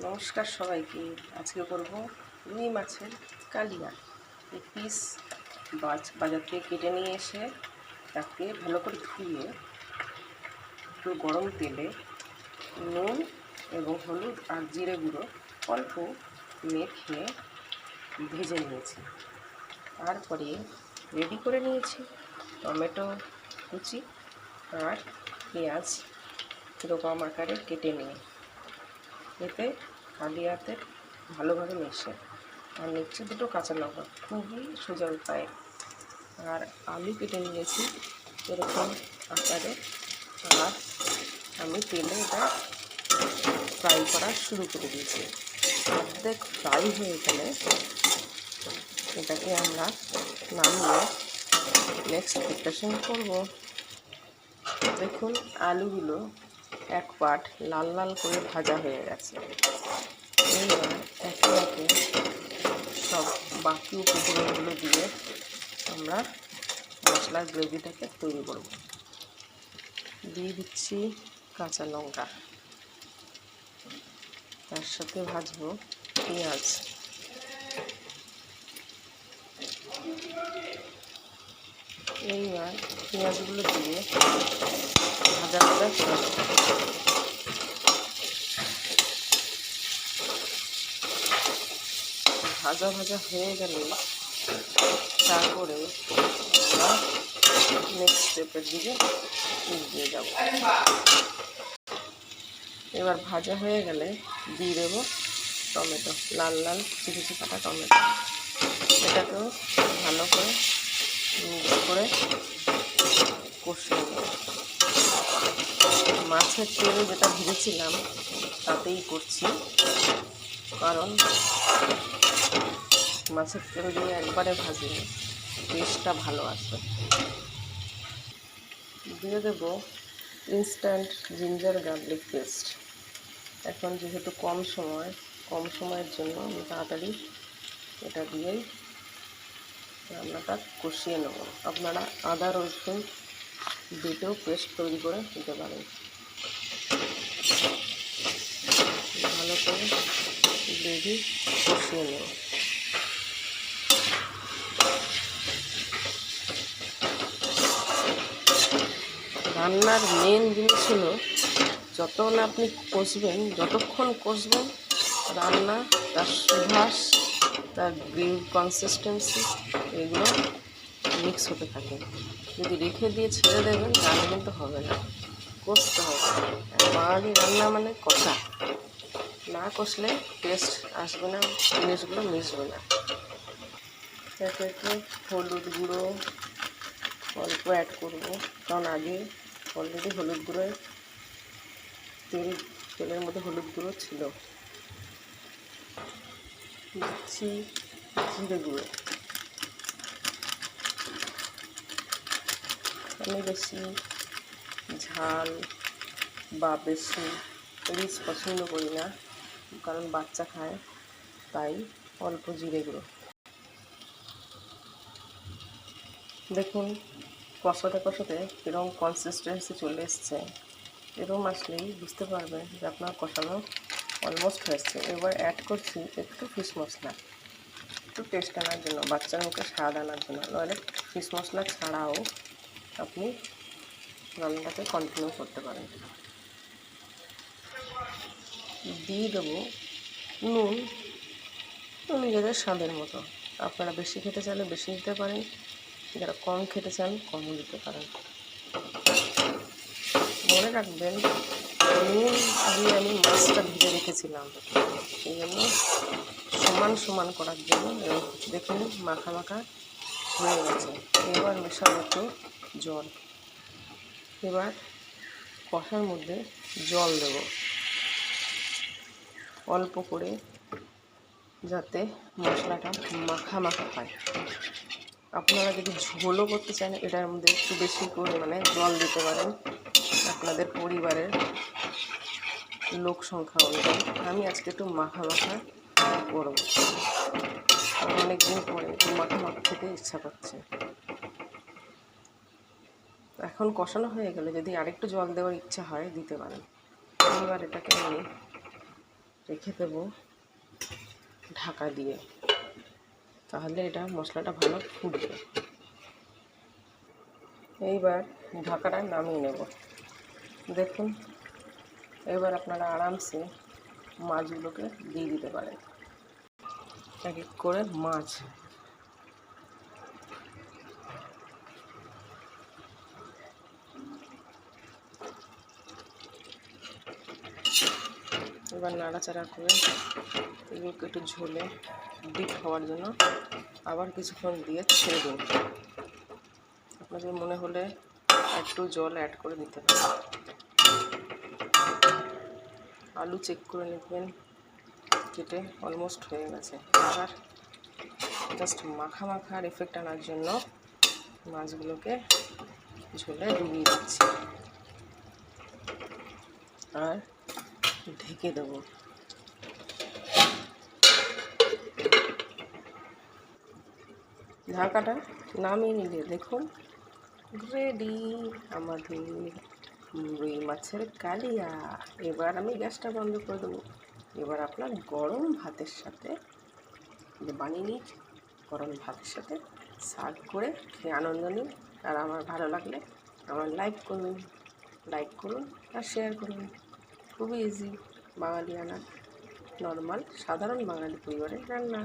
নমস্কার সবাইকে। আজকে করব রুই মাছের কালিয়া। এই পিস বাজার থেকে কেটে নিয়ে এসে তাকে ভালো করে ধুয়ে একটু গরম তেলে নুন এবং হলুদ আর জিরে গুঁড়ো অল্প মেখে ভেজে নিয়েছি। তারপরে রেডি করে নিয়েছি টমেটো কুচি আর পেঁয়াজ এরকম আকারে কেটে নিয়ে, এতে কালিয়াতে ভালোভাবে মেশে, আর নিচে দুটো কাঁচা লঙ্কা, খুবই সোজা উপায়। আর আলু কেটে নিয়েছি এরকম আকারে, আর আমি তেলে এটা ফ্রাই করা শুরু করে দিয়েছি। অর্ধেক ফ্রাই হয়ে গেলে এটাকে আমরা নামিয়ে নেক্সট প্রিপারেশন করব। দেখুন আলুগুলো এক পাট লাল লাল করে ভাজা হয়ে গেছে। এইবার একে একে সব বাকি উপকরণগুলো দিয়ে আমরা মশলার গ্রেভিটাকে তৈরি করব। দিয়ে দিচ্ছি কাঁচা লঙ্কা, তার সাথে ভাজবো পেঁয়াজ, এইবার পেঁয়াজগুলো দিয়ে ভাজা ভাজা করে ভাজা ভাজা হয়ে গেলে তারপরে আমরা নেক্সট স্টেপের দিকে এগিয়ে যাব। এবার ভাজা হয়ে গেলে দিয়ে দেবো টমেটো, লাল লাল কুচি কুচি কাটা টমেটো। এটাকেও ভালো করে মিক্স করে কষিয়ে নেব। মাছের তেল যেটা ভেজেছিলাম তাতেই করছি, কারণ মাছের তেল দিয়ে একবারে ভাজিনি, টেস্টটা ভালো আসবে। দিয়ে দেবো ইনস্ট্যান্ট জিঞ্জার গার্লিক পেস্ট। এখন যেহেতু কম সময়ের জন্য আমি তাড়াতাড়ি এটা দিয়েই রান্নাটা কষিয়ে নেব। আপনারা আদা রসুন বেটেও পেস্ট তৈরি করে দিতে পারেন। ভালো করে গ্রেভি কষিয়ে নেব। রান্নার মেন জিনিস হলো যতক্ষণ কষবেন রান্না, তার সুবাস, তার গ্রেভি কনসিস্টেন্সি এগুলো মিক্স হতে থাকে। যদি রেখে দিয়ে ছেড়ে দেবেন তাহলে কিন্তু হবে না, কষতে হবে। বাঙালি রান্না মানে কষা, না কষলে টেস্ট আসবে না, জিনিসগুলো মিশবে না। একে একে হলুদ গুঁড়ো অল্প অ্যাড করবো, কারণ আগে অলরেডি হলুদ গুঁড়োয় তেলের মধ্যে হলুদ গুঁড়ো ছিল। দিচ্ছি জিরে গুঁড়ো। আমি বেশি ঝাল বা বেশি রিচ পছন্দ করি না, কারণ বাচ্চা খায়, তাই অল্প জিরে গুঁড়ো। দেখুন কষাতে কষাতে এরকম কনসিস্টেন্সি চলে এসছে। এরকম আসলেই বুঝতে পারবেন যে আপনার কষানো অলমোস্ট হয়েছে। এবার অ্যাড করছি একটু ফিশ মশলা, একটু টেস্ট আনার জন্য, বাচ্চার মুখে স্বাদ আনার জন্য। নইলে ফিশ মশলা ছাড়াও আপনি রান্নাটাকে কন্টিনিউ করতে পারেন। দিয়ে দেবো নুন নিজেদের স্বাদের মতো। আপনারা বেশি খেতে চাইলে বেশি দিতে পারেন, যারা কম খেতে চান কমও দিতে পারেন। মনে রাখবেন নুন দিয়ে আমি মাছটা ভেজে রেখেছিলাম, সেই জন্য সমান করার জন্য। দেখুন মাখা মাখা হয়ে গেছে। এবার মেশাবো একটু জল। এবার কষার মধ্যে জল দেব অল্প করে, যাতে মশলাটা মাখা মাখা হয়। আপনারা যদি ঝোলও করতে চান এটার মধ্যে একটু বেশি পরিমাণে জল দিতে পারেন আপনাদের পরিবারের লোক সংখ্যা অনুযায়ী। আমি আজকে একটু মাখা মাখা করব, অনেকদিন পরে একটু মাখা মাখা খেতে ইচ্ছা করছে। এখন কষানো হয়ে গেলে যদি আরেকটু জল দেওয়ার ইচ্ছা হয় দিতে পারেন। এবার এটাকে আমি রেখে দেবো ঢাকা দিয়ে, তাহলে এটা মশলাটা ভালো ফুটবে। এইবার ঢাকাটা নামিয়ে নেব। দেখুন এবার আপনারা আরামসে মাছগুলোকে দিয়ে দিতে পারেন, এক এক করে মাছ। এবার নাড়াচাড়া করে এগুলোকে একটু ঝোলে ডিপ হওয়ার জন্য আবার কিছুক্ষণ দিয়ে ছেড়ে দিন। আপনাদের মনে হলে একটু জল অ্যাড করে দিতে পারেন। আলু চেক করে নেবেন, কেটে অলমোস্ট হয়ে গেছে। এবার জাস্ট মাখা মাখার এফেক্ট আনার জন্য মাছগুলোকে ঝোলে ডুবিয়ে দিচ্ছি আর ঢেকে দেবো। ঢাকাটা নামিয়ে নিলে দেখুন রেডি আমাদের রুই মাছের কালিয়া। এবার আমি গ্যাসটা বন্ধ করে দেবো। এবার আপনার গরম ভাতের সাথে বানিয়ে নিন, গরম ভাতের সাথে সার্ভ করে খেয়ে আনন্দ নিন। আর আমার ভালো লাগলে আমার লাইক করুন আর শেয়ার করুন। খুবই ইজি বাঙালিয়ানা নর্মাল সাধারণ বাঙালি পরিবারের রান্না।